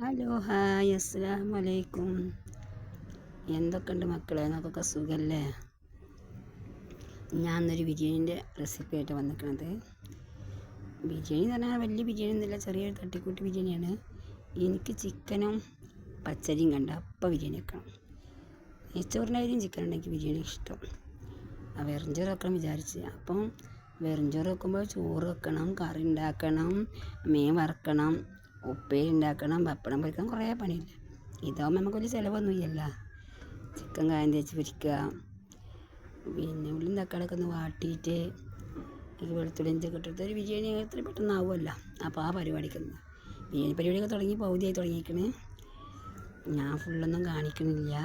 Hello hi അസ്സലാമു അലൈക്കും. എന്തൊക്കെയുണ്ട് മക്കളെ, നമുക്കൊക്കെ സുഖമല്ലേ? ഞാൻ ഇന്നൊരു ബിരിയാണീൻ്റെ റെസിപ്പി ആയിട്ട് വന്നിരിക്കുന്നത്. ബിരിയാണി എന്ന് പറഞ്ഞാൽ വലിയ ബിരിയാണി ഒന്നുമില്ല, ചെറിയൊരു തട്ടിക്കൂട്ട് ബിരിയാണിയാണ്. എനിക്ക് ചിക്കനും പച്ചരിയും കണ്ട അപ്പം ബിരിയാണി വെക്കണം. നെയ്ച്ചോറിൻ്റെ കാര്യം ചിക്കൻ ഉണ്ടെങ്കിൽ ബിരിയാണി ഇഷ്ടം. വെറുംചോറ് വെക്കണം വിചാരിച്ച്. അപ്പം വെറുംചോറ് വെക്കുമ്പോൾ ചോറ് വെക്കണം, കറി ഉണ്ടാക്കണം, മീൻ വറക്കണം, ഉപ്പേരി ഉണ്ടാക്കണം, പപ്പടം പൊരിക്കണം, കുറേ പണിയില്ല. ഇതാകുമ്പോൾ നമുക്ക് വലിയ ചിലവൊന്നുമില്ല. ചിക്കൻ കായം തേച്ച് പൊരിക്കുക, പിന്നെ ഉള്ളിയും തക്കാളിയൊക്കെ ഒന്ന് വാട്ടിയിട്ട് ഈ വെളുത്തുള്ളി ഇഞ്ചൊക്കെ ഇട്ടിട്ട് ഒരു ബിരിയാണി എത്ര പെട്ടെന്നാവുമല്ലോ. അപ്പോൾ ആ പരിപാടിക്കുന്നത് ബിരിയാണി പരിപാടിയൊക്കെ തുടങ്ങി പകുതിയായി തുടങ്ങിയിരിക്കണേ. ഞാൻ ഫുള്ളൊന്നും കാണിക്കണില്ല.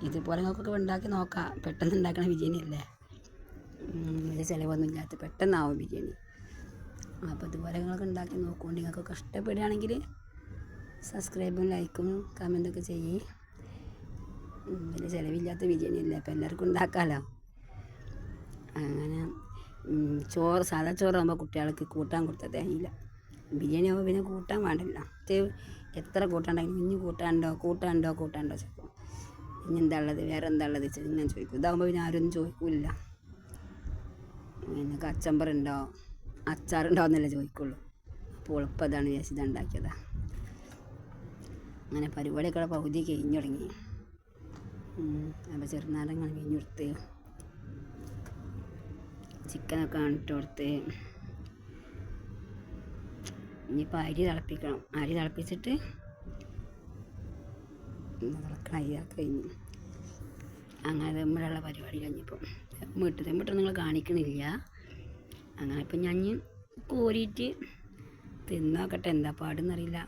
ഇതുപോലെ നമുക്കൊക്കെ ഉണ്ടാക്കി നോക്കാം. പെട്ടെന്ന് ഉണ്ടാക്കണ ബിരിയാണി അല്ലേ, വലിയ ചിലവൊന്നും ഇല്ലാത്ത പെട്ടെന്നാവും ബിരിയാണി. അപ്പോൾ ഇതുപോലെ നിങ്ങളൊക്കെ ഉണ്ടാക്കി നോക്കുകൊണ്ട് നിങ്ങൾക്കൊക്കെ ഇഷ്ടപ്പെടുകയാണെങ്കിൽ സബ്സ്ക്രൈബും ലൈക്കും കമൻറ്റൊക്കെ ചെയ്യ്. വലിയ ചിലവില്ലാത്ത ബിരിയാണി അല്ലേ, അപ്പോൾ എല്ലാവർക്കും ഉണ്ടാക്കാമല്ലോ. അങ്ങനെ ചോറ് സാധാ ചോറാകുമ്പോൾ കുട്ടികൾക്ക് കൂട്ടാൻ കൊടുത്താൽ തേയില്ല. ബിരിയാണി ആകുമ്പോൾ പിന്നെ കൂട്ടാൻ വേണ്ടല്ലോ. എത്ര കൂട്ടാണ്ടെങ്കിലും ഇനി കൂട്ടാനുണ്ടോ ചോദിക്കും. ഇനി എന്താ ഉള്ളത്, വേറെ എന്താ ഉള്ളത് വെച്ചാൽ ഞാൻ ചോദിക്കും. ഇതാകുമ്പോൾ പിന്നെ ആരും ചോദിക്കില്ല. പിന്നെ കച്ചമ്പറുണ്ടോ അച്ചാറുണ്ടോ എന്നല്ലേ ചോദിക്കുള്ളൂ. അപ്പോൾ എളുപ്പം അതാണ് വിചാരിച്ച് ഇതുണ്ടാക്കിയതാണ്. അങ്ങനെ പരിപാടിയൊക്കെ പകുതി കഴിഞ്ഞു തുടങ്ങി. അപ്പോൾ ചെറുനാരങ്ങൾ പിഴിഞ്ഞെടുത്ത് ചിക്കനൊക്കെ ഇട്ട് കൊടുത്ത് ഇനിയിപ്പോൾ അരി തിളപ്പിക്കണം. അരി തിളപ്പിച്ചിട്ട് തിളക്കണം. അരി കഴിഞ്ഞ് അങ്ങനെ ദമ്മിടുള്ള പരിപാടി കഴിഞ്ഞിപ്പോൾ ദമ്മിട്ട് നിങ്ങൾ കാണിക്കണില്ല. അങ്ങനെ ഇപ്പം ഞാൻ കോരിയിട്ട് തിന്നോക്കട്ടെ, എന്താ പാടെന്നറിയില്ല.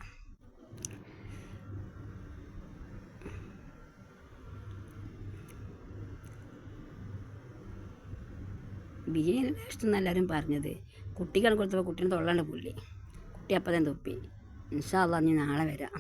ബിരിയാണി ടേസ്റ്റ് എന്ന് എല്ലാവരും പറഞ്ഞത്. കുട്ടിക്കാണ് കൊടുത്തപ്പോൾ കുട്ടീനെ തൊള്ളാണ്ട് പുള്ളി. കുട്ടി അപ്പം തന്നെ തുപ്പി. ഇൻഷാ അല്ലാഹ് ഇനി നാളെ വരാം.